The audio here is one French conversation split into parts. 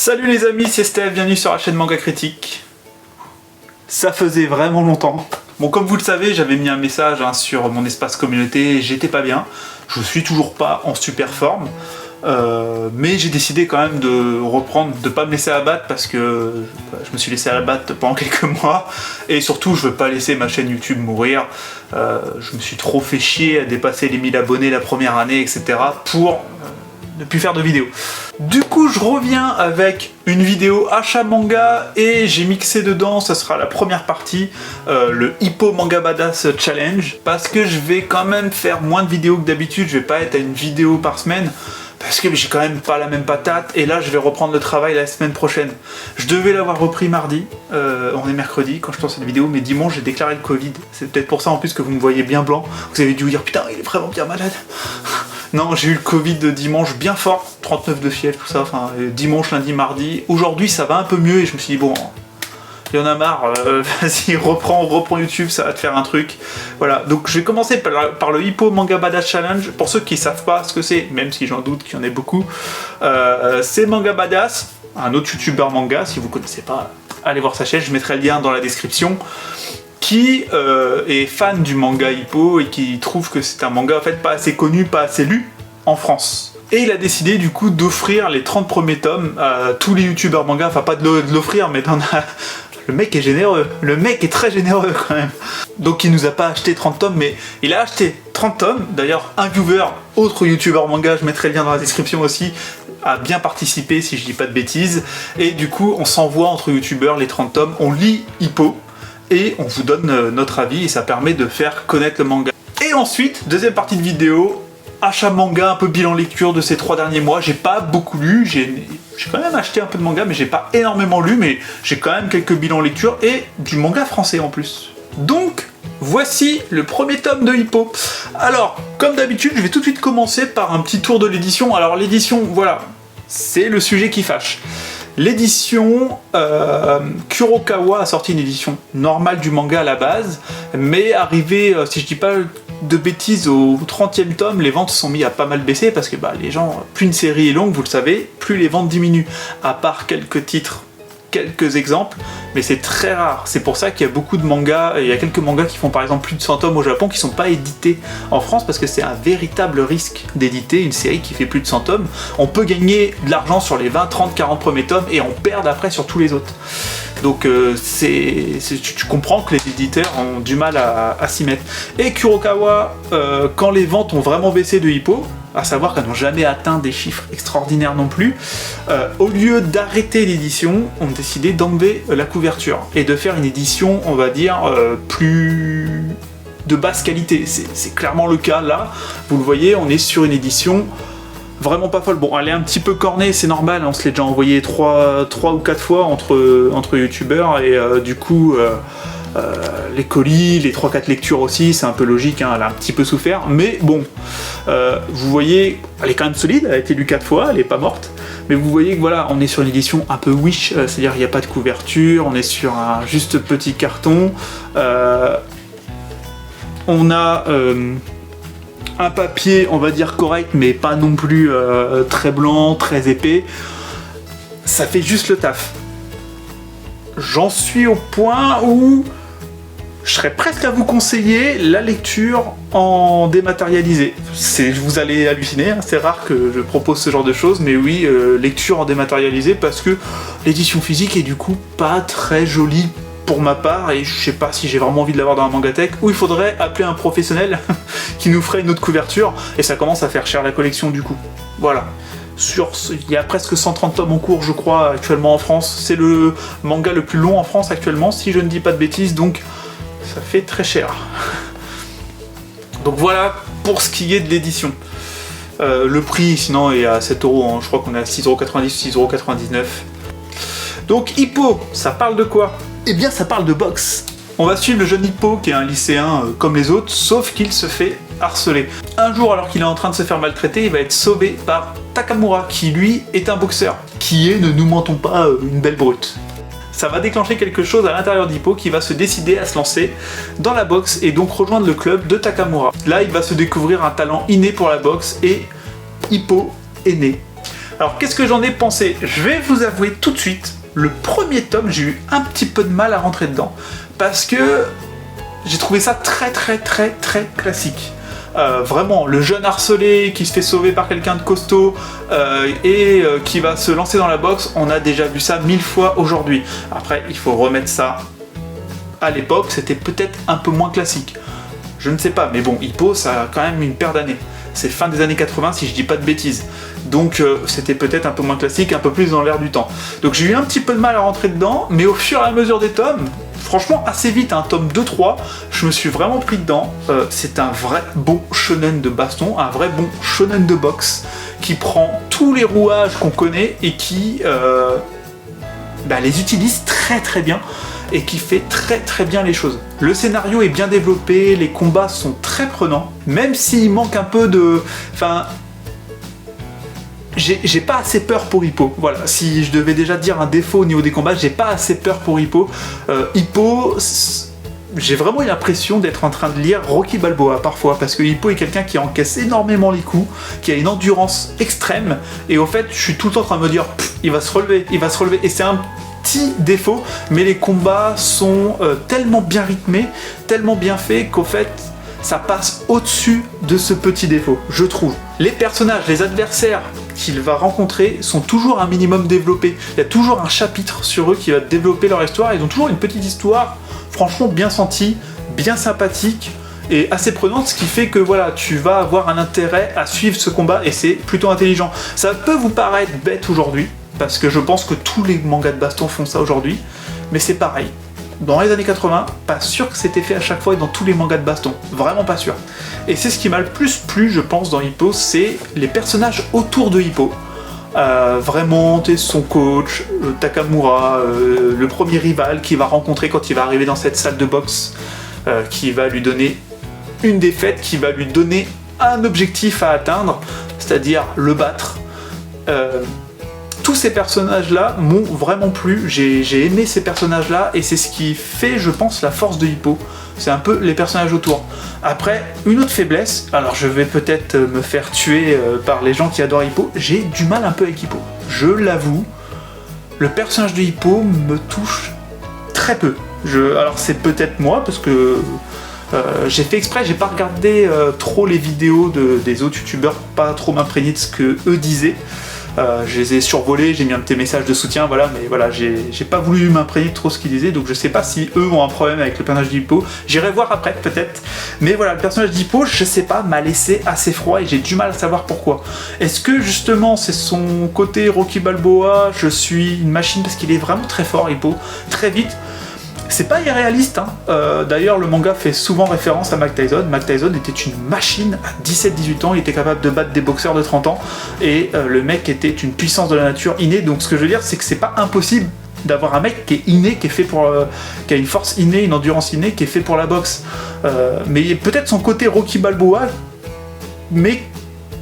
Salut les amis, c'est Steph, bienvenue sur la chaîne Manga Critique. Ça faisait vraiment longtemps. Bon, comme vous le savez, j'avais mis un message sur mon espace communauté, j'étais pas bien. Je suis toujours pas en super forme. Mais j'ai décidé quand même de reprendre, de pas me laisser abattre parce que je me suis laissé abattre pendant quelques mois. Et surtout, je veux pas laisser ma chaîne YouTube mourir. Je me suis trop fait chier à dépasser les 1000 abonnés la première année, etc. pour ne plus faire de vidéos. Du coup, je reviens avec une vidéo achat manga et j'ai mixé dedans, ça sera la première partie, le Hippo Manga Badass Challenge, parce que je vais quand même faire moins de vidéos que d'habitude, je vais pas être à une vidéo par semaine, parce que j'ai quand même pas la même patate, et là je vais reprendre le travail la semaine prochaine. Je devais l'avoir repris mardi, on est mercredi quand je tourne cette vidéo, mais dimanche j'ai déclaré le Covid, c'est peut-être pour ça en plus que vous me voyez bien blanc, vous avez dû vous dire putain il est vraiment bien malade. Non, j'ai eu le Covid de dimanche bien fort, 39 de fièvre, tout ça, enfin dimanche, lundi, mardi. Aujourd'hui ça va un peu mieux et je me suis dit bon, il y en a marre, vas-y reprends YouTube, ça va te faire un truc. Voilà, donc je vais commencer par le Hippo Manga Badass Challenge. Pour ceux qui ne savent pas ce que c'est, même si j'en doute qu'il y en ait beaucoup, c'est Manga Badass, un autre youtubeur manga, si vous ne connaissez pas, allez voir sa chaîne, je mettrai le lien dans la description, qui est fan du manga Hippo et qui trouve que c'est un manga en fait pas assez connu, pas assez lu en France. Et il a décidé du coup d'offrir les 30 premiers tomes à tous les youtubeurs manga, enfin pas de l'offrir mais d'en a... Le mec est généreux, le mec est très généreux quand même. Donc il nous a pas acheté 30 tomes, mais il a acheté 30 tomes. D'ailleurs, un viewer, autre youtubeur manga, je mettrai le lien dans la description aussi, a bien participé si je dis pas de bêtises. Et du coup, on s'envoie entre youtubeurs les 30 tomes, on lit Hippo, et on vous donne notre avis, et ça permet de faire connaître le manga. Et ensuite, deuxième partie de vidéo, achat manga, un peu bilan lecture de ces 3 derniers mois. J'ai pas beaucoup lu, j'ai quand même acheté un peu de manga, mais j'ai pas énormément lu, mais j'ai quand même quelques bilans lecture et du manga français en plus. Donc, voici le premier tome de Hippo. Alors, comme d'habitude, je vais tout de suite commencer par un petit tour de l'édition. Alors l'édition, voilà, c'est le sujet qui fâche. L'édition Kurokawa a sorti une édition normale du manga à la base, mais arrivé, si je dis pas de bêtises, au 30e tome, les ventes se sont mis à pas mal baisser parce que les gens, plus une série est longue, vous le savez, plus les ventes diminuent, à part quelques titres, quelques exemples, mais c'est très rare. C'est pour ça qu'il y a beaucoup de mangas, il y a quelques mangas qui font par exemple plus de 100 tomes au Japon qui sont pas édités en France parce que c'est un véritable risque d'éditer une série qui fait plus de 100 tomes. On peut gagner de l'argent sur les 20, 30, 40 premiers tomes et on perd après sur tous les autres. Donc tu comprends que les éditeurs ont du mal à s'y mettre. Et Kurokawa, quand les ventes ont vraiment baissé de Hippo, à savoir qu'elles n'ont jamais atteint des chiffres extraordinaires non plus, au lieu d'arrêter l'édition, ont décidé d'enlever la couverture et de faire une édition, on va dire, plus de basse qualité. C'est clairement le cas là, vous le voyez, on est sur une édition vraiment pas folle. Bon, elle est un petit peu cornée, c'est normal, on se l'est déjà envoyé 3 ou 4 fois entre youtubeurs et du coup... les colis, les 3-4 lectures aussi, c'est un peu logique, hein, elle a un petit peu souffert, mais bon, vous voyez, elle est quand même solide, elle a été lue 4 fois, elle est pas morte, mais vous voyez que voilà, on est sur une édition un peu wish, c'est-à-dire il n'y a pas de couverture, on est sur un juste petit carton, on a un papier, on va dire correct, mais pas non plus très blanc, très épais, ça fait juste le taf. J'en suis au point où je serais presque à vous conseiller la lecture en dématérialisé. Vous allez halluciner, hein, c'est rare que je propose ce genre de choses, mais oui, lecture en dématérialisé parce que l'édition physique est du coup pas très jolie pour ma part et je sais pas si j'ai vraiment envie de l'avoir dans la Mangatech, ou il faudrait appeler un professionnel qui nous ferait une autre couverture et ça commence à faire cher la collection du coup. Voilà. Il y a presque 130 tomes en cours je crois actuellement en France, c'est le manga le plus long en France actuellement si je ne dis pas de bêtises, donc ça fait très cher. Donc voilà pour ce qui est de l'édition. Le prix sinon est à 7€, hein, je crois qu'on est à 6,90€, 6,99€. Donc Hippo, ça parle de quoi? Eh bien ça parle de boxe. On va suivre le jeune Hippo qui est un lycéen comme les autres, sauf qu'il se fait harceler. Un jour, alors qu'il est en train de se faire maltraiter, il va être sauvé par Takamura, qui lui est un boxeur, qui est, ne nous mentons pas, une belle brute. Ça va déclencher quelque chose à l'intérieur d'Hippo qui va se décider à se lancer dans la boxe et donc rejoindre le club de Takamura. Là, il va se découvrir un talent inné pour la boxe et Hippo est né. Alors qu'est-ce que j'en ai pensé? Je vais vous avouer tout de suite, le premier tome, j'ai eu un petit peu de mal à rentrer dedans. Parce que j'ai trouvé ça très classique. Vraiment, le jeune harcelé qui se fait sauver par quelqu'un de costaud et qui va se lancer dans la boxe, on a déjà vu ça 1000 fois aujourd'hui. Après, il faut remettre ça à l'époque, c'était peut-être un peu moins classique. Je ne sais pas, mais bon, Hippo, ça a quand même une paire d'années. C'est fin des années 80 si je dis pas de bêtises. Donc c'était peut-être un peu moins classique, un peu plus dans l'air du temps. Donc j'ai eu un petit peu de mal à rentrer dedans, mais au fur et à mesure des tomes, franchement assez vite, un tome 2-3, je me suis vraiment pris dedans. C'est un vrai bon shonen de baston, un vrai bon shonen de boxe, qui prend tous les rouages qu'on connaît et qui les utilise très bien, et qui fait très bien les choses. Le scénario est bien développé, les combats sont très prenants, même s'il manque un peu de... Enfin... J'ai pas assez peur pour Hippo. Voilà, si je devais déjà dire un défaut au niveau des combats, j'ai pas assez peur pour Hippo. Hippo, j'ai vraiment eu l'impression d'être en train de lire Rocky Balboa parfois, parce que Hippo est quelqu'un qui encaisse énormément les coups, qui a une endurance extrême, et au fait, je suis tout le temps en train de me dire, il va se relever, et c'est un petit défaut, mais les combats sont tellement bien rythmés, tellement bien faits, qu'au fait, ça passe au-dessus de ce petit défaut, je trouve. Les personnages, les adversaires qu'il va rencontrer sont toujours un minimum développés. Il y a toujours un chapitre sur eux qui va développer leur histoire. Ils ont toujours une petite histoire, franchement bien sentie, bien sympathique et assez prenante, ce qui fait que voilà, tu vas avoir un intérêt à suivre ce combat et c'est plutôt intelligent. Ça peut vous paraître bête aujourd'hui, parce que je pense que tous les mangas de baston font ça aujourd'hui, mais c'est pareil. Dans les années 80, pas sûr que c'était fait à chaque fois et dans tous les mangas de baston, vraiment pas sûr. Et c'est ce qui m'a le plus plu, je pense, dans Hippo, c'est les personnages autour de Hippo. Vraiment, son coach, Takamura, le premier rival qu'il va rencontrer quand il va arriver dans cette salle de boxe, qui va lui donner une défaite, qui va lui donner un objectif à atteindre, c'est-à-dire le battre. Tous ces personnages-là m'ont vraiment plu, j'ai aimé ces personnages-là, et c'est ce qui fait, je pense, la force de Hippo. C'est un peu les personnages autour. Après, une autre faiblesse, alors je vais peut-être me faire tuer par les gens qui adorent Hippo, j'ai du mal un peu avec Hippo. Je l'avoue, le personnage de Hippo me touche très peu. Alors c'est peut-être moi, parce que j'ai fait exprès, j'ai pas regardé trop les vidéos des autres youtubeurs pour pas trop m'imprégner de ce que eux disaient. Je les ai survolés, j'ai mis un petit message de soutien, voilà, mais voilà, j'ai pas voulu m'imprégner trop ce qu'ils disaient, donc je sais pas si eux ont un problème avec le personnage d'Hippo, j'irai voir après, peut-être. Mais voilà, le personnage d'Hippo, je sais pas, m'a laissé assez froid et j'ai du mal à savoir pourquoi. Est-ce que justement c'est son côté Rocky Balboa, je suis une machine, parce qu'il est vraiment très fort, Hippo, très vite. C'est pas irréaliste, hein. D'ailleurs le manga fait souvent référence à Mike Tyson. Mike Tyson était une machine à 17-18 ans, il était capable de battre des boxeurs de 30 ans, et le mec était une puissance de la nature innée, donc ce que je veux dire c'est que c'est pas impossible d'avoir un mec qui est inné, qui est fait pour, qui a une force innée, une endurance innée, qui est fait pour la boxe. Mais peut-être son côté Rocky Balboa, mais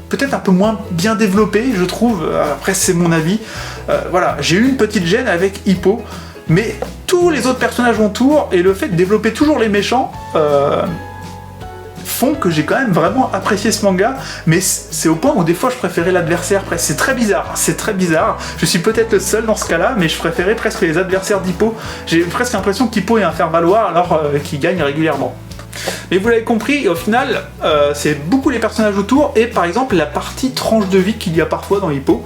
peut-être un peu moins bien développé, je trouve, après c'est mon avis. Voilà, j'ai eu une petite gêne avec Hippo, mais tous les autres personnages autour et le fait de développer toujours les méchants font que j'ai quand même vraiment apprécié ce manga, mais c'est au point où des fois je préférais l'adversaire presque. C'est très bizarre, je suis peut-être le seul dans ce cas-là, mais je préférais presque les adversaires d'Hippo. J'ai presque l'impression qu'Hippo est un faire-valoir alors qu'il gagne régulièrement. Mais vous l'avez compris, au final, c'est beaucoup les personnages autour, et par exemple la partie tranche de vie qu'il y a parfois dans Hippo,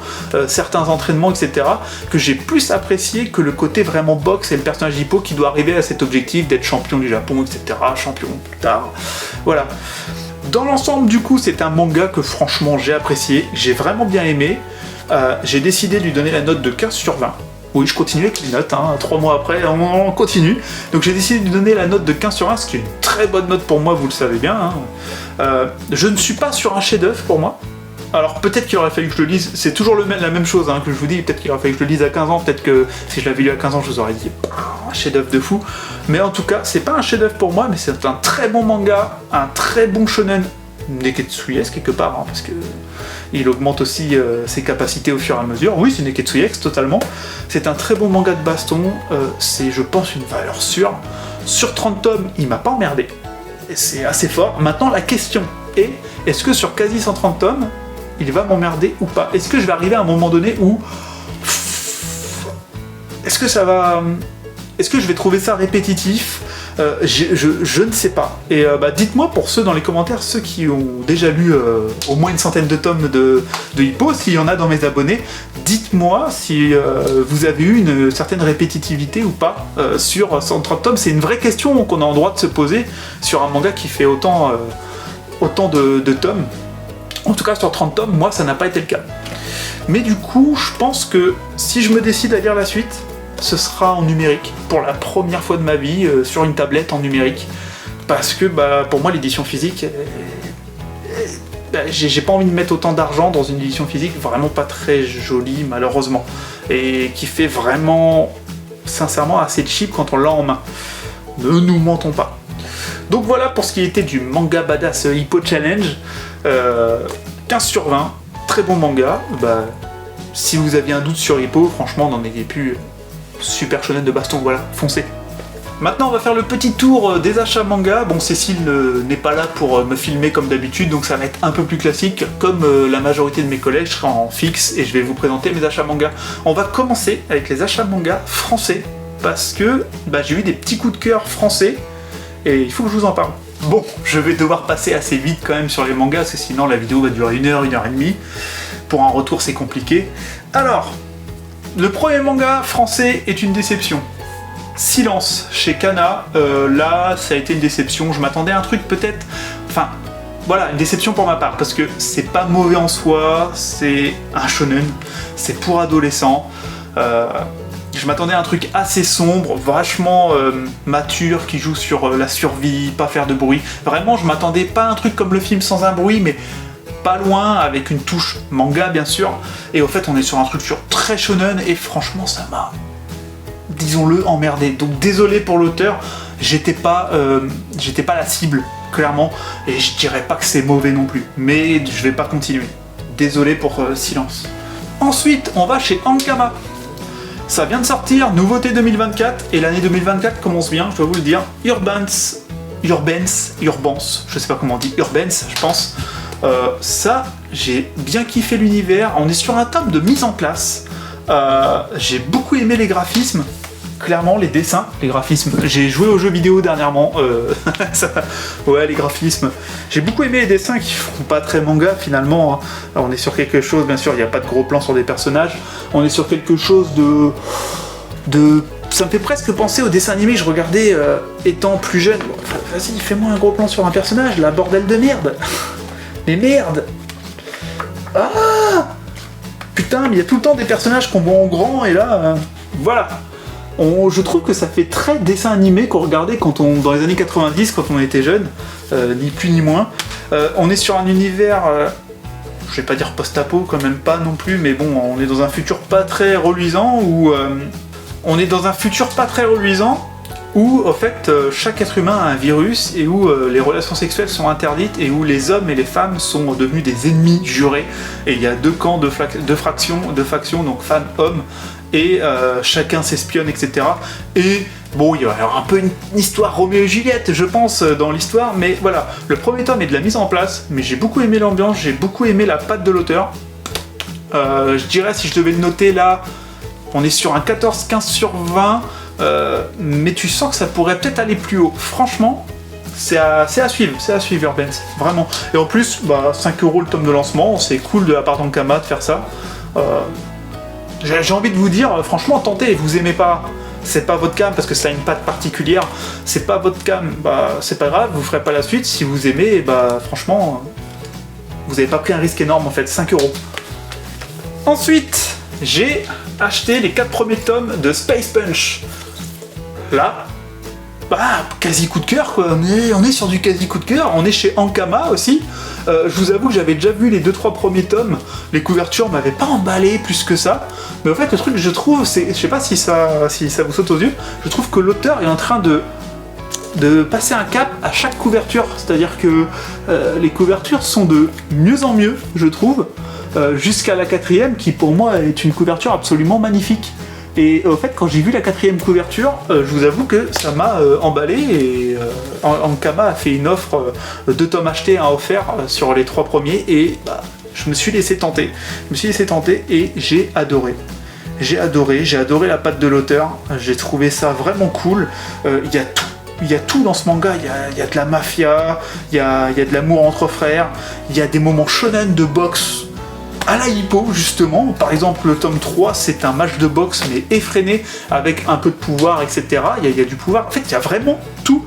certains entraînements, etc., que j'ai plus apprécié que le côté vraiment boxe et le personnage d'Hippo qui doit arriver à cet objectif d'être champion du Japon, etc., champion plus tard. Voilà. Dans l'ensemble, du coup, c'est un manga que franchement j'ai apprécié, j'ai vraiment bien aimé. J'ai décidé de lui donner la note de 15 sur 20. Oui, je continue avec les notes, hein. 3 mois après, on continue. Donc j'ai décidé de lui donner la note de 15 sur 20, ce qui est une très bonne note pour moi, vous le savez bien. Hein. Je ne suis pas sur un chef-d'œuvre pour moi. Alors peut-être qu'il aurait fallu que je le lise, c'est toujours la même chose hein, que je vous dis, peut-être qu'il aurait fallu que je le lise à 15 ans, peut-être que si je l'avais lu à 15 ans, je vous aurais dit un chef-d'œuvre de fou. Mais en tout cas, c'est pas un chef-d'œuvre pour moi, mais c'est un très bon manga, un très bon shonen, Neketsuyex quelque part, hein, parce que il augmente aussi ses capacités au fur et à mesure. Oui, c'est Neketsuyex totalement. C'est un très bon manga de baston, c'est je pense une valeur sûre. Sur 30 tomes, il m'a pas emmerdé. Et c'est assez fort. Maintenant la question est, est-ce que sur quasi 130 tomes, il va m'emmerder ou pas? Est-ce que je vais arriver à un moment donné où... Est-ce que ça va... Est-ce que je vais trouver ça répétitif? Je ne sais pas. Et dites-moi pour ceux dans les commentaires, ceux qui ont déjà lu au moins une centaine de tomes de Hippo, s'il y en a dans mes abonnés, dites-moi si vous avez eu une certaine répétitivité ou pas sur 130 tomes. C'est une vraie question qu'on a en droit de se poser sur un manga qui fait autant de tomes. En tout cas sur 30 tomes, moi ça n'a pas été le cas. Mais du coup, je pense que si je me décide à lire la suite, ce sera en numérique, pour la première fois de ma vie, sur une tablette en numérique. Parce que pour moi l'édition physique, j'ai pas envie de mettre autant d'argent dans une édition physique vraiment pas très jolie malheureusement. Et qui fait vraiment, sincèrement, assez cheap quand on l'a en main. Ne nous mentons pas. Donc voilà pour ce qui était du manga badass Hippo Challenge. 15 sur 20, très bon manga. Si vous aviez un doute sur Hippo, franchement n'en ayez plus. Super shonen de baston, voilà, foncez. Maintenant on va faire le petit tour des achats manga. Bon, Cécile n'est pas là pour me filmer comme d'habitude, donc ça va être un peu plus classique. Comme la majorité de mes collègues, je serai en fixe et je vais vous présenter mes achats manga. On va commencer avec les achats manga français, parce que j'ai eu des petits coups de cœur français, et il faut que je vous en parle. Bon, je vais devoir passer assez vite quand même sur les mangas, parce que sinon la vidéo va durer 1 heure, 1 heure et demie. Pour un retour c'est compliqué. Alors... le premier manga français est une déception. Silence, chez Kana, là ça a été une déception, je m'attendais à un truc peut-être... Enfin, voilà, une déception pour ma part, parce que c'est pas mauvais en soi, c'est un shonen, c'est pour adolescents. Je m'attendais à un truc assez sombre, vachement mature, qui joue sur la survie, pas faire de bruit. Vraiment, je m'attendais pas à un truc comme le film Sans un bruit, mais... pas loin, avec une touche manga bien sûr, et au fait on est sur un truc très shonen, et franchement ça m'a, disons-le, emmerdé. Donc désolé pour l'auteur, j'étais pas la cible, clairement, et je dirais pas que c'est mauvais non plus, mais je vais pas continuer. Désolé pour Silence. Ensuite, on va chez Ankama. Ça vient de sortir, nouveauté 2024, et l'année 2024 commence bien, je dois vous le dire. Urbans, je sais pas comment on dit, Urbans, je pense. Ça, j'ai bien kiffé l'univers. On est sur un tome de mise en place. J'ai beaucoup aimé les graphismes. Clairement, les dessins, les graphismes. J'ai joué aux jeux vidéo dernièrement. Ouais, les graphismes. J'ai beaucoup aimé les dessins qui font pas très manga finalement. Hein. Alors, on est sur quelque chose, bien sûr, il n'y a pas de gros plans sur des personnages. On est sur quelque chose de... Ça me fait presque penser au dessin animé que je regardais étant plus jeune. Bon, vas-y, fais-moi un gros plan sur un personnage, là, bordel de merde. Mais merde! Ah! Putain, mais il y a tout le temps des personnages qu'on voit en grand, et là... voilà! Je trouve que ça fait très dessin animé qu'on regardait dans les années 90, quand on était jeune, ni plus ni moins. On est sur un univers... je vais pas dire post-apo, quand même pas non plus, mais bon, on est dans un futur pas très reluisant, où au fait chaque être humain a un virus, et où les relations sexuelles sont interdites, et où les hommes et les femmes sont devenus des ennemis jurés, et il y a deux camps de factions, donc femmes, hommes, et chacun s'espionne, etc. Et bon, il y aura un peu une histoire Roméo et Juliette, je pense, dans l'histoire, mais voilà, le premier tome est de la mise en place, mais j'ai beaucoup aimé l'ambiance, j'ai beaucoup aimé la patte de l'auteur. Je dirais, si je devais le noter là, on est sur un 14-15 sur 20, mais tu sens que ça pourrait peut-être aller plus haut. Franchement, c'est à suivre Urbans, vraiment. Et en plus, 5 € le tome de lancement, c'est cool de la part d'Ankama de faire ça. J'ai envie de vous dire, franchement, tentez, vous aimez pas, c'est pas votre cam parce que ça a une patte particulière, c'est pas votre cam, c'est pas grave, vous ferez pas la suite. Si vous aimez, franchement, vous avez pas pris un risque énorme en fait, 5 €. Ensuite, j'ai acheté les 4 premiers tomes de Space Punch. Là, quasi coup de cœur quoi, on est sur du quasi coup de cœur, on est chez Ankama aussi. Je vous avoue que j'avais déjà vu les 2-3 premiers tomes, les couvertures m'avaient pas emballé plus que ça, mais en fait le truc que je trouve, c'est, je sais pas si ça vous saute aux yeux, je trouve que l'auteur est en train de passer un cap à chaque couverture, c'est-à-dire que les couvertures sont de mieux en mieux, je trouve, jusqu'à la 4e qui pour moi est une couverture absolument magnifique. Et au fait, quand j'ai vu la 4e couverture, je vous avoue que ça m'a emballé, et Ankama a fait une offre 2 tomes achetés, 1 offert sur les 3 premiers, et Je me suis laissé tenter. Et j'ai adoré. J'ai adoré la patte de l'auteur. J'ai trouvé ça vraiment cool. Il y a tout dans ce manga. Il y a de la mafia, il y a de l'amour entre frères, il y a des moments shonen de boxe à la hippo, justement. Par exemple, le tome 3, c'est un match de boxe, mais effréné, avec un peu de pouvoir, etc. Il y a du pouvoir. En fait, il y a vraiment tout.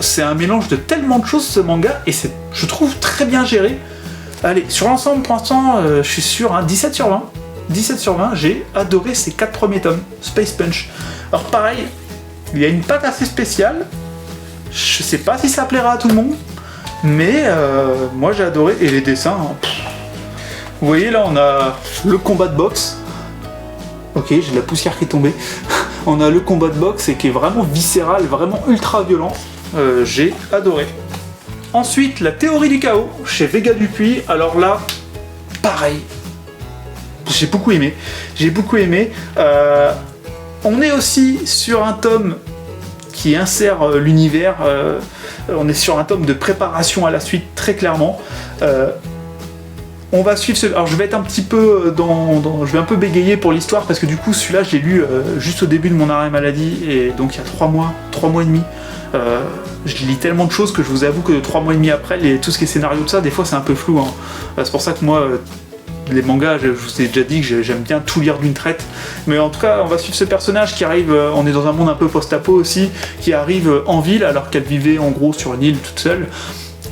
C'est un mélange de tellement de choses, ce manga, et c'est, je trouve, très bien géré. Allez, sur l'ensemble, pour l'instant, je suis sur un 17 sur 20. 17 sur 20, j'ai adoré ces 4 premiers tomes. Space Punch. Alors pareil, il y a une patte assez spéciale. Je sais pas si ça plaira à tout le monde, mais moi j'ai adoré. Et les dessins, vous voyez là, on a le combat de boxe. Ok, j'ai de la poussière qui est tombée. On a le combat de boxe et qui est vraiment viscéral, vraiment ultra violent. J'ai adoré. Ensuite, la théorie du chaos chez Vega Dupuis. Alors là, pareil. J'ai beaucoup aimé. On est aussi sur un tome qui insère l'univers. On est sur un tome de préparation à la suite, très clairement. On va suivre ce... Alors je vais être un petit peu je vais un peu bégayer pour l'histoire parce que du coup celui-là je l'ai lu juste au début de mon arrêt maladie et donc il y a 3 mois et demi. Je lis tellement de choses que je vous avoue que 3 mois et demi après, tout ce qui est scénario de ça, des fois c'est un peu flou. Hein. C'est pour ça que moi, les mangas, je vous ai déjà dit que j'aime bien tout lire d'une traite. Mais en tout cas, on va suivre ce personnage qui arrive, on est dans un monde un peu post-apo aussi, qui arrive en ville alors qu'elle vivait en gros sur une île toute seule.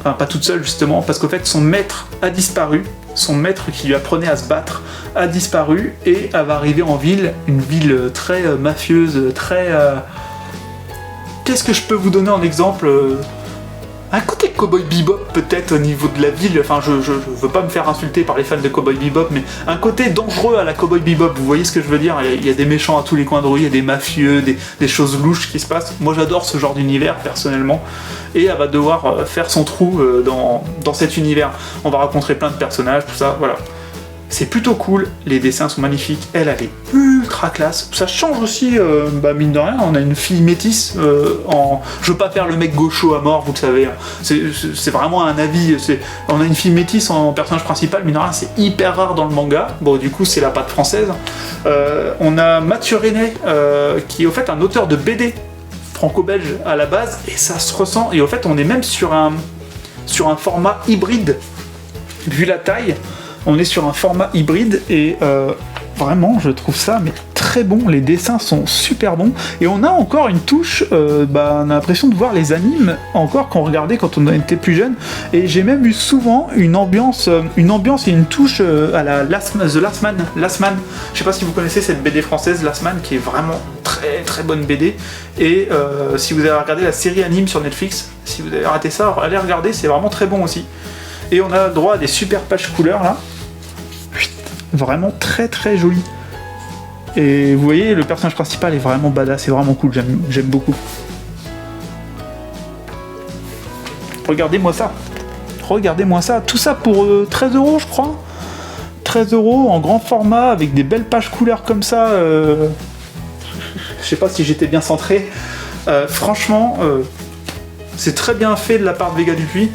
Enfin, pas toute seule justement, parce qu'en fait son maître a disparu. Son maître qui lui apprenait à se battre a disparu et elle va arriver en ville, une ville très mafieuse, très... Qu'est-ce que je peux vous donner en exemple? Un côté Cowboy Bebop peut-être au niveau de la ville, enfin je veux pas me faire insulter par les fans de Cowboy Bebop, mais un côté dangereux à la Cowboy Bebop, vous voyez ce que je veux dire? Il y a des méchants à tous les coins de rue, il y a des mafieux, des choses louches qui se passent. Moi j'adore ce genre d'univers personnellement, et elle va devoir faire son trou dans cet univers. On va rencontrer plein de personnages, tout ça, voilà. C'est plutôt cool, les dessins sont magnifiques, elle est ultra classe. Ça change aussi, mine de rien, on a une fille métisse Je veux pas faire le mec gaucho à mort, vous le savez. C'est vraiment un avis. On a une fille métisse en personnage principal, mine de rien, c'est hyper rare dans le manga. Bon, du coup, c'est la patte française. On a Mathieu René, qui est au fait un auteur de BD franco-belge à la base, et ça se ressent. Et au fait, on est même sur un format hybride, vu la taille. On est sur un format hybride et vraiment je trouve ça mais très bon, les dessins sont super bons et on a encore une touche, on a l'impression de voir les animes encore qu'on regardait quand on était plus jeune, et j'ai même eu souvent une ambiance et une touche à la The Last Man. Je sais pas si vous connaissez cette BD française Last Man qui est vraiment très très bonne BD, et si vous avez regardé la série anime sur Netflix, si vous avez raté ça, allez regarder, c'est vraiment très bon aussi. Et on a droit à des super pages couleurs là. Vraiment très très joli. Et vous voyez, le personnage principal est vraiment badass, c'est vraiment cool, j'aime beaucoup. Regardez-moi ça, tout ça pour 13 € je crois. 13 € en grand format avec des belles pages couleurs comme ça. Je sais pas si j'étais bien centré. Franchement, c'est très bien fait de la part de Vega Dupuis.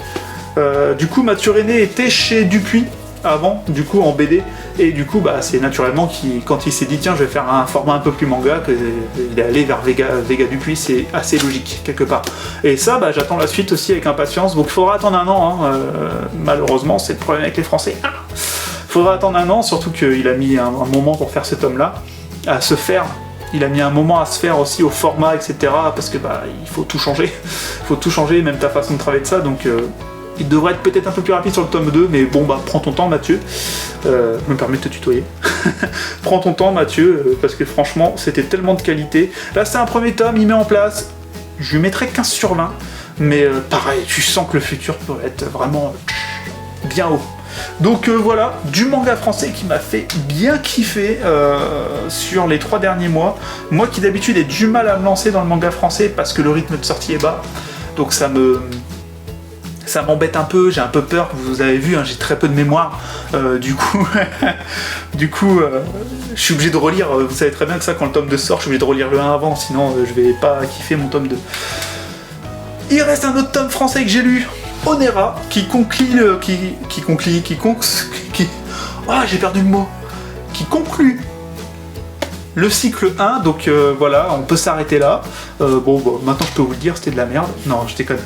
Du coup, Mathieu René était chez Dupuis avant, du coup en BD, et du coup c'est naturellement quand il s'est dit tiens je vais faire un format un peu plus manga, qu'il est allé vers Vega Dupuis, c'est assez logique quelque part. Et ça j'attends la suite aussi avec impatience, donc il faudra attendre un an, hein. Malheureusement c'est le problème avec les Français. Faudra attendre un an, surtout qu'il a mis un moment pour faire ce tome là, à se faire. Il a mis un moment à se faire aussi au format, etc. Parce que il faut tout changer, même ta façon de travailler de ça, donc il devrait être peut-être un peu plus rapide sur le tome 2, mais bon prends ton temps Mathieu, je me permets de te tutoyer. Prends ton temps Mathieu, parce que franchement c'était tellement de qualité. Là c'est un premier tome, il met en place, je lui mettrais 15 sur 20, mais pareil, tu sens que le futur pourrait être vraiment bien haut. Donc voilà, du manga français qui m'a fait bien kiffer sur les 3 derniers mois. Moi qui d'habitude ai du mal à me lancer dans le manga français parce que le rythme de sortie est bas, donc ça m'embête un peu, j'ai un peu peur, vous avez vu, hein, j'ai très peu de mémoire, du coup, je suis obligé de relire, vous savez très bien que ça, quand le tome 2 sort, je suis obligé de relire le 1 avant, sinon je vais pas kiffer mon tome 2. Il reste un autre tome français que j'ai lu, Onera qui conclut le... Ah, j'ai perdu le mot. Qui conclut le cycle 1, donc voilà, on peut s'arrêter là. Bon, maintenant je peux vous le dire, c'était de la merde. Non, je déconne.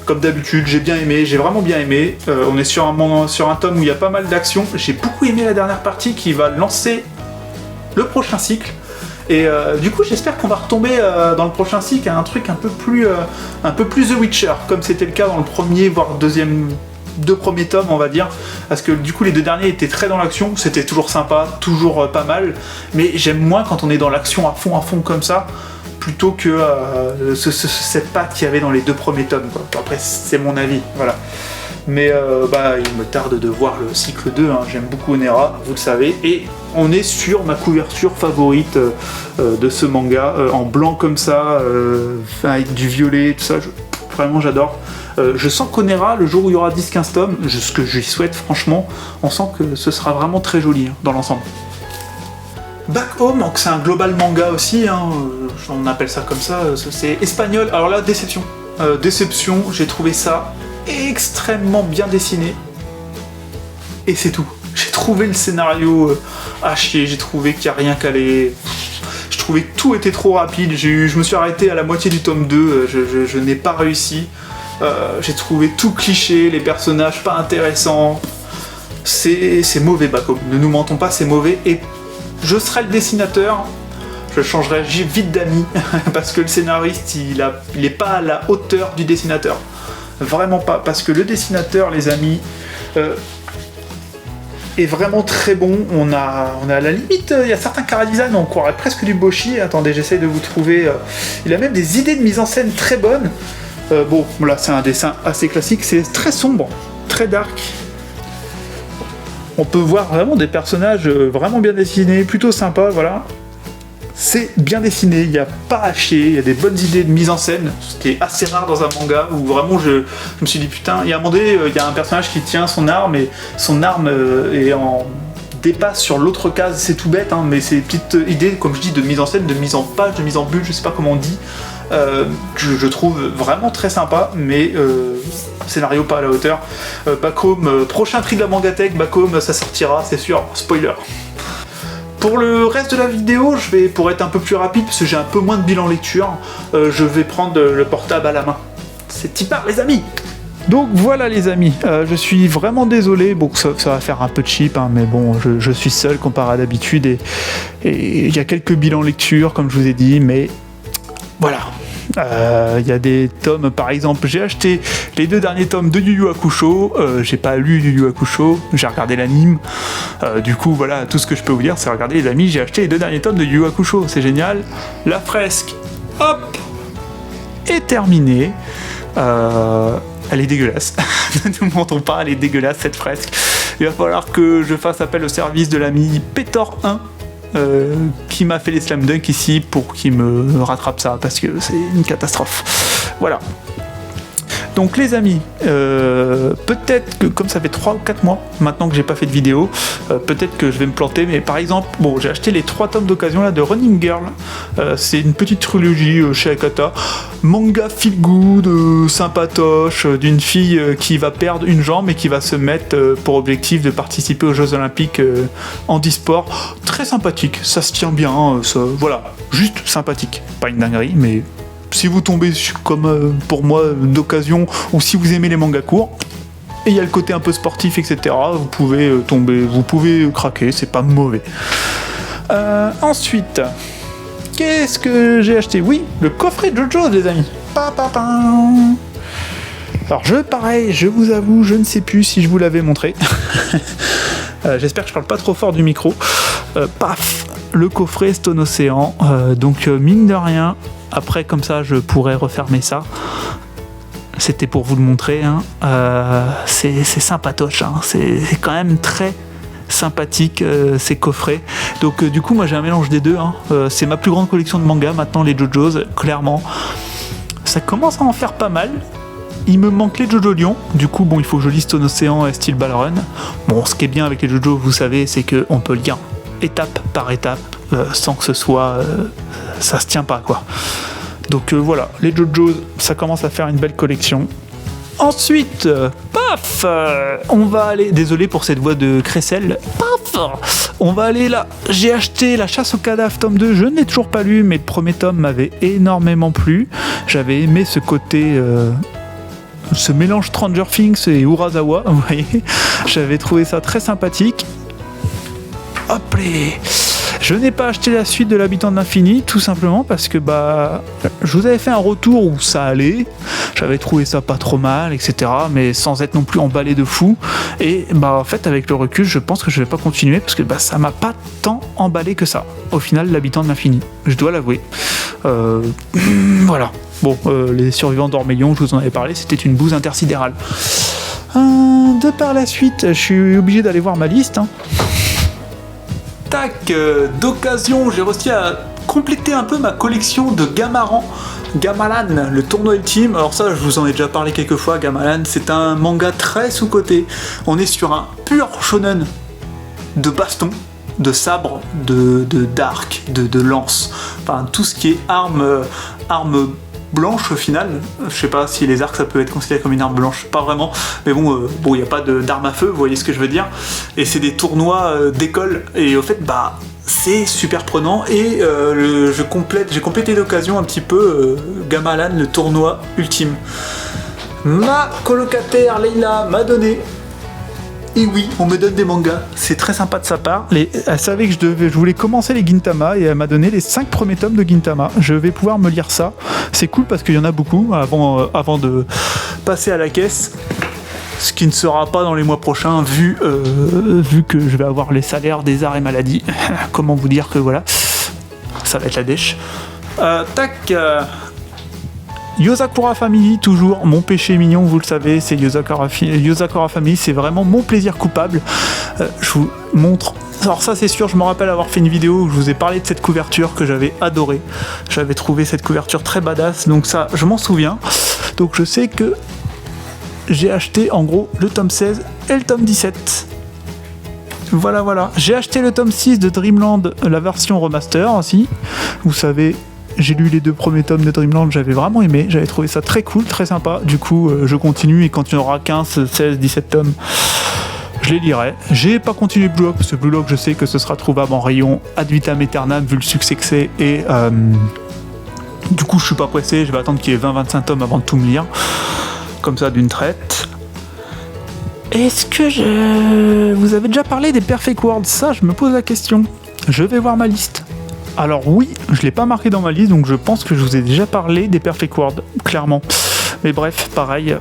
Comme d'habitude, j'ai bien aimé, j'ai vraiment bien aimé. On est sur un tome où il y a pas mal d'action. J'ai beaucoup aimé la dernière partie qui va lancer le prochain cycle. Et du coup, j'espère qu'on va retomber dans le prochain cycle à un truc un peu plus The Witcher, comme c'était le cas dans le premier, voire deux premiers tomes, on va dire, parce que du coup les deux derniers étaient très dans l'action, c'était toujours sympa, toujours pas mal, mais j'aime moins quand on est dans l'action à fond comme ça, plutôt que cette patte qu'il y avait dans les deux premiers tomes, quoi. Après c'est mon avis, voilà. Mais il me tarde de voir le cycle 2, hein. J'aime beaucoup Onera, vous le savez, et on est sur ma couverture favorite de ce manga, en blanc comme ça, avec du violet, tout ça, vraiment j'adore. Je sens qu'Onera, le jour où il y aura 10-15 tomes, ce que je lui souhaite franchement, on sent que ce sera vraiment très joli, hein, dans l'ensemble. Back Home, donc c'est un global manga aussi, hein, on appelle ça comme ça, c'est espagnol. Alors là, déception. Déception, j'ai trouvé ça extrêmement bien dessiné. Et c'est tout. J'ai trouvé le scénario à chier, j'ai trouvé qu'il n'y a rien calé. Je trouvais que tout était trop rapide, je me suis arrêté à la moitié du tome 2, je n'ai pas réussi. J'ai trouvé tout cliché, les personnages pas intéressants. C'est mauvais, Back Home. Ne nous mentons pas, c'est mauvais. Et je serai le dessinateur, je changerai vite d'amis parce que le scénariste, il est pas à la hauteur du dessinateur. Vraiment pas, parce que le dessinateur, les amis, est vraiment très bon. On a à la limite, il y a certains chara-design, on croirait presque du Boshi. Attendez, j'essaye de vous trouver. Il a même des idées de mise en scène très bonnes. Bon, là c'est un dessin assez classique, c'est très sombre, très dark. On peut voir vraiment des personnages vraiment bien dessinés, plutôt sympas, voilà. C'est bien dessiné, il n'y a pas à chier, il y a des bonnes idées de mise en scène, ce qui est assez rare dans un manga, où vraiment je me suis dit putain, il y a un moment donné, il y a un personnage qui tient son arme, et son arme dépasse sur l'autre case, c'est tout bête, hein, mais c'est des petites idées, comme je dis, de mise en scène, de mise en page, de mise en bulle, je sais pas comment on dit, je trouve vraiment très sympa, mais scénario pas à la hauteur. Back Home, prochain tri de la Mangatech, Back Home, ça sortira, c'est sûr, spoiler. Pour le reste de la vidéo, pour être un peu plus rapide, parce que j'ai un peu moins de bilan lecture, je vais prendre le portable à la main. C'est Tipar, les amis! Donc voilà les amis, je suis vraiment désolé, bon ça va faire un peu cheap, hein, mais bon je suis seul comparé à d'habitude et il y a quelques bilans lecture comme je vous ai dit, mais voilà. Il y a des tomes, par exemple, j'ai acheté les 2 derniers tomes de Yu Yu Hakusho, j'ai pas lu Yu Yu Hakusho, j'ai regardé l'anime, du coup voilà, tout ce que je peux vous dire c'est regardez les amis, j'ai acheté les 2 derniers tomes de Yu Yu Hakusho, c'est génial. La fresque, hop, est terminée, elle est dégueulasse, ne nous mentons pas, elle est dégueulasse cette fresque, il va falloir que je fasse appel au service de l'ami Petor 1, qui m'a fait les slam dunk ici pour qu'il me rattrape ça parce que c'est une catastrophe. Voilà. Donc les amis, peut-être que comme ça fait 3 ou 4 mois maintenant que j'ai pas fait de vidéo, peut-être que je vais me planter, mais par exemple, bon, j'ai acheté les 3 tomes d'occasion là de Running Girl, c'est une petite trilogie chez Akata, manga feel good, sympatoche, d'une fille qui va perdre une jambe et qui va se mettre pour objectif de participer aux Jeux Olympiques handisport. Très sympathique, ça se tient bien, ça, voilà, juste sympathique, pas une dinguerie, mais si vous tombez comme pour moi d'occasion, ou si vous aimez les mangas courts, et il y a le côté un peu sportif, etc., vous pouvez tomber, vous pouvez craquer, c'est pas mauvais. Ensuite, qu'est-ce que j'ai acheté? Oui, le coffret JoJo, les amis. Alors pareil, je vous avoue, je ne sais plus si je vous l'avais montré. J'espère que je parle pas trop fort du micro. Paf, le coffret Stone Ocean, donc mine de rien, après comme ça je pourrais refermer ça, c'était pour vous le montrer, hein. C'est sympatoche, hein. C'est quand même très sympathique ces coffrets, donc du coup moi j'ai un mélange des deux, hein. C'est ma plus grande collection de mangas maintenant, les JoJo's, clairement ça commence à en faire pas mal. Il me manque les JoJo Lion, du coup bon il faut que je lise Stone Ocean et Steel Ball Run. Bon, ce qui est bien avec les JoJo, vous savez, c'est qu'on peut le lire étape par étape, sans que ce soit ça se tient pas quoi. Donc voilà, les JoJo, ça commence à faire une belle collection. Ensuite, paf, on va aller, désolé pour cette voix de crécelle, paf, on va aller là. J'ai acheté La Chasse au cadavre tome 2, je ne l'ai toujours pas lu, mais le premier tome m'avait énormément plu. J'avais aimé ce côté, ce mélange Stranger Things et Urasawa, vous voyez. J'avais trouvé ça très sympathique. Hop là. Je n'ai pas acheté la suite de l'Habitant de l'Infini, tout simplement parce que je vous avais fait un retour où ça allait, j'avais trouvé ça pas trop mal, etc., mais sans être non plus emballé de fou, et en fait avec le recul je pense que je vais pas continuer parce que ça m'a pas tant emballé que ça, au final l'Habitant de l'Infini, je dois l'avouer. Voilà, bon, les survivants d'Ormélion, je vous en avais parlé, c'était une bouse intersidérale. De par la suite, je suis obligé d'aller voir ma liste, Tac, d'occasion, j'ai réussi à compléter un peu ma collection de Gamaran, Gamalan, le tournoi ultime. Alors ça, je vous en ai déjà parlé quelques fois, Gamalan, c'est un manga très sous-coté. On est sur un pur shonen de baston, de sabre, d'arc, de lance, enfin tout ce qui est armes blanche au final. Je sais pas si les arcs ça peut être considéré comme une arme blanche, pas vraiment, mais bon, il n'y a pas d'arme à feu, vous voyez ce que je veux dire, et c'est des tournois d'école, et au fait c'est super prenant, et j'ai complété d'occasion un petit peu Gamalan, le tournoi ultime. Ma colocataire Leila m'a donné, et oui, on me donne des mangas, c'est très sympa de sa part. Elle savait que je voulais commencer les Gintama et elle m'a donné les 5 premiers tomes de Gintama. Je vais pouvoir me lire ça. C'est cool parce qu'il y en a beaucoup avant de passer à la caisse. Ce qui ne sera pas dans les mois prochains vu que je vais avoir les salaires des arts et maladies. Comment vous dire que voilà, ça va être la dèche. Yozakura Family, toujours mon péché mignon, vous le savez, c'est Yozakura Family, c'est vraiment mon plaisir coupable. Je vous montre, alors ça c'est sûr, je me rappelle avoir fait une vidéo où je vous ai parlé de cette couverture que j'avais adorée. J'avais trouvé cette couverture très badass, donc ça, je m'en souviens. Donc je sais que j'ai acheté en gros le tome 16 et le tome 17. Voilà. J'ai acheté le tome 6 de Dreamland, la version remaster aussi. Vous savez, j'ai lu les 2 premiers tomes de Dreamland, j'avais vraiment aimé, j'avais trouvé ça très cool, très sympa. Du coup, je continue et quand il y en aura 15, 16, 17 tomes, je les lirai. J'ai pas continué Blue Lock parce que Blue Lock, je sais que ce sera trouvable en rayon ad vitam aeternam vu le succès que c'est, et du coup, je suis pas pressé, je vais attendre qu'il y ait 20-25 tomes avant de tout me lire, comme ça d'une traite. Est-ce que vous avez déjà parlé des Perfect World? Ça, je me pose la question. Je vais voir ma liste. Alors oui, je l'ai pas marqué dans ma liste, donc je pense que je vous ai déjà parlé des Perfect World, clairement. Mais bref, pareil,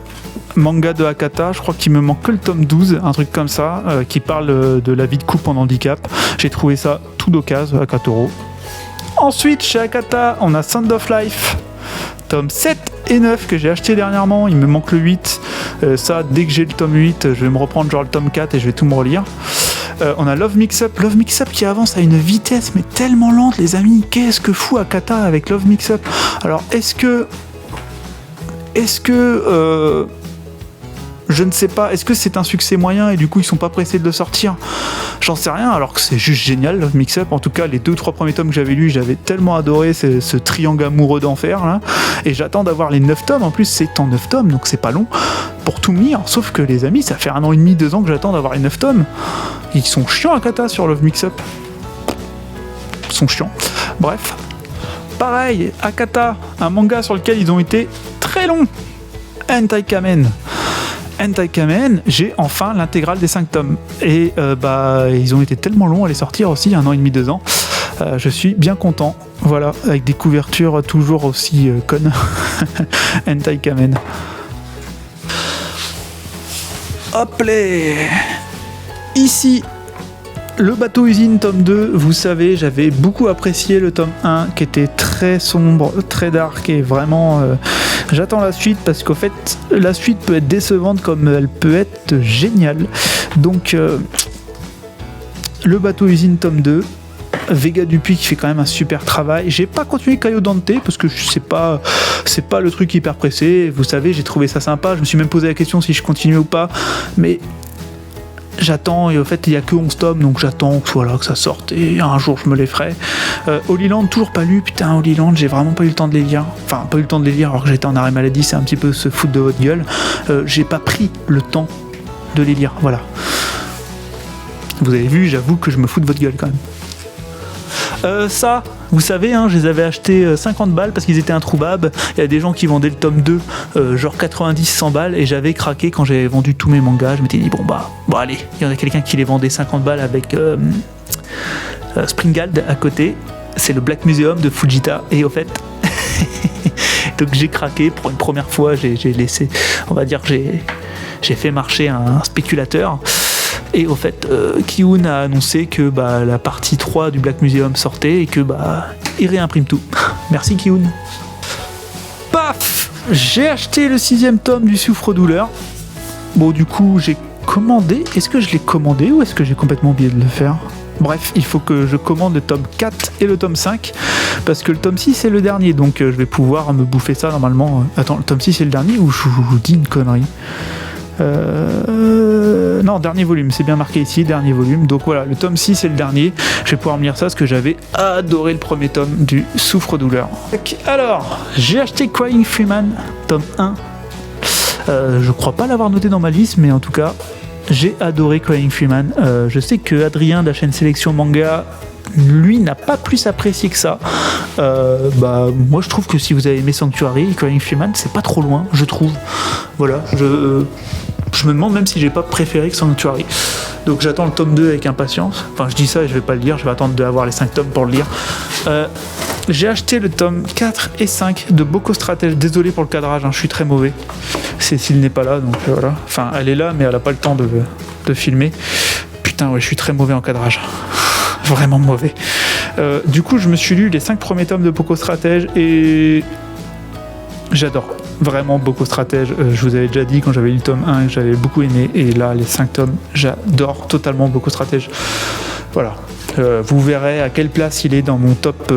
manga de Akata, je crois qu'il me manque que le tome 12, un truc comme ça, qui parle de la vie de couple en handicap. J'ai trouvé ça tout d'occasion à 4 €. Ensuite, chez Akata, on a Sound of Life, tome 7 et 9 que j'ai acheté dernièrement, il me manque le 8. Ça, dès que j'ai le tome 8, je vais me reprendre genre le tome 4 et je vais tout me relire. On a Love Mix Up qui avance à une vitesse mais tellement lente, les amis. Qu'est-ce que fout Akata avec Love Mix Up? Alors est-ce que je ne sais pas, est-ce que c'est un succès moyen et du coup ils sont pas pressés de le sortir? J'en sais rien, alors que c'est juste génial Love Mix Up. En tout cas, les 2 ou 3 premiers tomes que j'avais lus, j'avais tellement adoré ce triangle amoureux d'enfer là. Et j'attends d'avoir les 9 tomes, en plus c'est en 9 tomes donc c'est pas long pour tout me lire. Sauf que les amis, ça fait 1 an et demi, 2 ans que j'attends d'avoir les 9 tomes. Ils sont chiants Akata sur Love Mix Up. Ils sont chiants. Bref. Pareil, Akata, un manga sur lequel ils ont été très longs. Hentai Kamen, j'ai enfin l'intégrale des 5 tomes. Et ils ont été tellement longs à les sortir aussi, 1 an et demi, 2 ans. Je suis bien content. Voilà, avec des couvertures toujours aussi connes. Hentai Kamen. Hop là. Ici, le bateau usine tome 2, vous savez, j'avais beaucoup apprécié le tome 1 qui était très sombre, très dark et vraiment j'attends la suite parce qu'en fait la suite peut être décevante comme elle peut être géniale. Donc le bateau usine tome 2, Vega Dupuis qui fait quand même un super travail. J'ai pas continué Caio Dante parce que c'est pas le truc hyper pressé, vous savez, j'ai trouvé ça sympa, je me suis même posé la question si je continuais ou pas, mais j'attends, et au fait il n'y a que 11 tomes, donc j'attends que ça sorte, et un jour je me les ferai. Holy Land, toujours pas lu, putain, Holy Land, j'ai vraiment pas eu le temps de les lire. Enfin, pas eu le temps de les lire alors que j'étais en arrêt maladie, c'est un petit peu se foutre de votre gueule. J'ai pas pris le temps de les lire, voilà. Vous avez vu, j'avoue que je me fous de votre gueule quand même. Ça, vous savez, hein, je les avais achetés 50 balles parce qu'ils étaient introuvables. Il y a des gens qui vendaient le tome 2 genre 90-100 balles, et j'avais craqué quand j'avais vendu tous mes mangas. Je m'étais dit bon allez, il y en a quelqu'un qui les vendait 50 balles avec Springald à côté. C'est le Black Museum de Fujita, et au fait donc j'ai craqué pour une première fois. J'ai laissé, on va dire, j'ai fait marcher un spéculateur. Et au fait, Ki-hoon a annoncé que la partie 3 du Black Museum sortait et que il réimprime tout. Merci Ki-hoon. Paf, j'ai acheté le 6e tome du Souffre-douleur. Bon, du coup, j'ai commandé. Est-ce que je l'ai commandé ou est-ce que j'ai complètement oublié de le faire ? Bref, il faut que je commande le tome 4 et le tome 5, parce que le tome 6 c'est le dernier, donc je vais pouvoir me bouffer ça normalement. Attends, le tome 6 c'est le dernier ou je vous dis une connerie ? Non, dernier volume, c'est bien marqué ici, dernier volume. Donc voilà, le tome 6 c'est le dernier. Je vais pouvoir me lire ça parce que j'avais adoré le premier tome du Souffre-douleur. Alors, j'ai acheté Crying Freeman, tome 1. Je crois pas l'avoir noté dans ma liste, mais en tout cas, j'ai adoré Crying Freeman. Je sais que Adrien de la chaîne Sélection Manga, lui, n'a pas plus apprécié que ça. Moi je trouve que si vous avez aimé Sanctuary, Crying Freeman, c'est pas trop loin, je trouve. Voilà, je me demande même si j'ai pas préféré que Sanctuary. Donc j'attends le tome 2 avec impatience. Enfin, je dis ça et je vais pas le lire, je vais attendre d'avoir les 5 tomes pour le lire. J'ai acheté le tome 4 et 5 de Boko Stratège. Désolé pour le cadrage, hein, je suis très mauvais. Cécile n'est pas là, donc voilà. Enfin, elle est là, mais elle a pas le temps de filmer. Putain, ouais, je suis très mauvais en cadrage. Vraiment mauvais. Du coup, je me suis lu les 5 premiers tomes de Boko Stratège et j'adore. Vraiment Boko Stratège. Je vous avais déjà dit quand j'avais lu le tome 1 que j'avais beaucoup aimé, et là, les 5 tomes, j'adore totalement Boko Stratège. Voilà. Vous verrez à quelle place il est dans mon top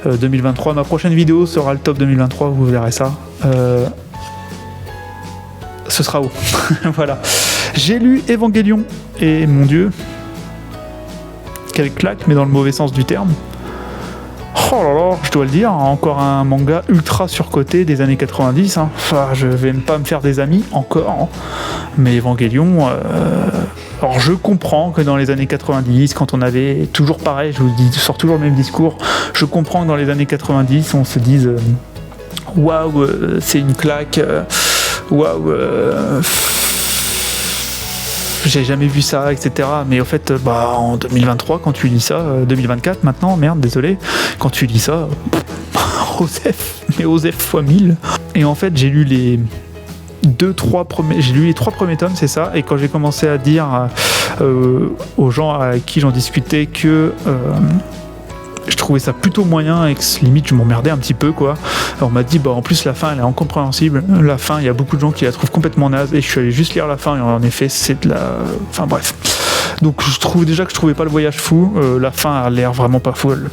2023. Ma prochaine vidéo sera le top 2023, vous verrez ça. Ce sera haut. Voilà. J'ai lu Evangelion, et mon Dieu, quelle claque, mais dans le mauvais sens du terme. Oh là là, je dois le dire, encore un manga ultra surcoté des années 90. Hein. Enfin, je vais même pas me faire des amis encore. Hein. Mais Evangelion, alors je comprends que dans les années 90, quand on avait toujours pareil, je vous dis, je sors toujours le même discours, je comprends que dans les années 90, on se dise waouh, c'est une claque, waouh, j'ai jamais vu ça, etc. Mais au fait, en 2023, quand tu lis ça, 2024 maintenant, merde, désolé, quand tu lis ça, Osef fois 1000. Et en fait, j'ai lu les 3 premiers tomes, c'est ça. Et quand j'ai commencé à dire aux gens à qui j'en discutais que je trouvais ça plutôt moyen et que limite je m'emmerdais un petit peu, quoi. Alors, on m'a dit en plus la fin elle est incompréhensible, la fin il y a beaucoup de gens qui la trouvent complètement naze, et je suis allé juste lire la fin et en effet c'est de la... Enfin bref. Donc je trouve déjà que je trouvais pas le voyage fou, la fin a l'air vraiment pas folle.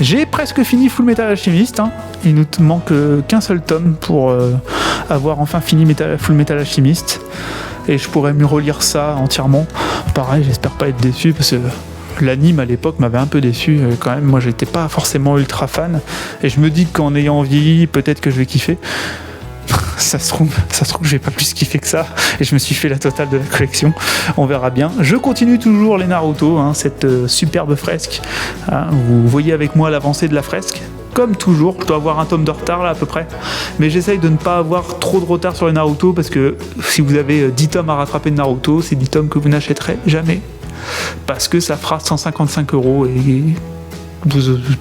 J'ai presque fini Full Metal Alchemist, hein. Il nous manque qu'un seul tome pour avoir enfin fini Full Metal Alchemist, et je pourrais me relire ça entièrement. Pareil, j'espère pas être déçu parce que l'anime à l'époque m'avait un peu déçu quand même. Moi j'étais pas forcément ultra fan, et je me dis qu'en ayant vieilli peut-être que je vais kiffer. ça se trouve que je vais pas plus kiffer que ça, et je me suis fait la totale de la collection, on verra bien. Je continue toujours les Naruto, hein, cette superbe fresque, hein. Vous voyez avec moi l'avancée de la fresque. Comme toujours, je dois avoir un tome de retard là à peu près, mais j'essaye de ne pas avoir trop de retard sur les Naruto, parce que si vous avez 10 tomes à rattraper de Naruto, c'est 10 tomes que vous n'achèterez jamais, parce que ça fera 155 € et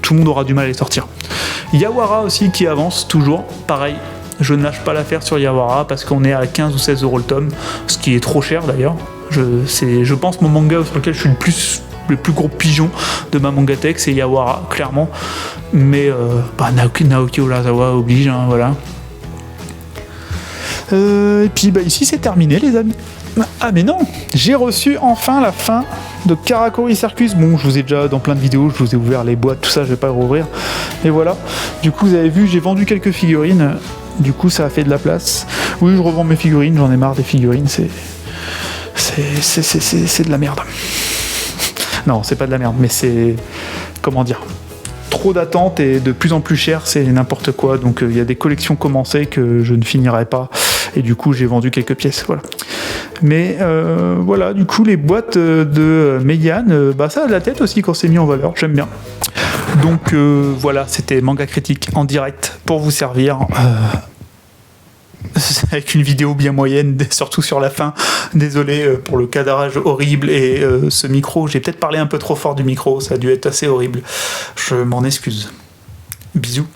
tout le monde aura du mal à les sortir. Yawara aussi qui avance toujours, pareil, je ne lâche pas l'affaire sur Yawara parce qu'on est à 15 ou 16 € le tome, ce qui est trop cher d'ailleurs. Je pense mon manga sur lequel je suis le plus gros pigeon de ma mangatech, c'est Yawara, clairement. Mais Naoki Urasawa oblige, hein, voilà. Et puis ici c'est terminé les amis. Ah mais non, j'ai reçu enfin la fin de Karakuri Circus. Bon, je vous ai déjà dans plein de vidéos, je vous ai ouvert les boîtes, tout ça, je vais pas le rouvrir. Et voilà, du coup vous avez vu, j'ai vendu quelques figurines, du coup ça a fait de la place. Oui, je revends mes figurines, j'en ai marre des figurines, c'est de la merde. Non, c'est pas de la merde, mais c'est... Comment dire ? Trop d'attentes et de plus en plus cher, c'est n'importe quoi. Donc il y a des collections commencées que je ne finirai pas. Et du coup, j'ai vendu quelques pièces. Voilà. Mais voilà, du coup, les boîtes de Meian, ça a de la tête aussi quand c'est mis en valeur. J'aime bien. Donc voilà, c'était Manga Critique en direct pour vous servir. Avec une vidéo bien moyenne, surtout sur la fin. Désolé pour le cadrage horrible et ce micro. J'ai peut-être parlé un peu trop fort du micro, ça a dû être assez horrible. Je m'en excuse. Bisous.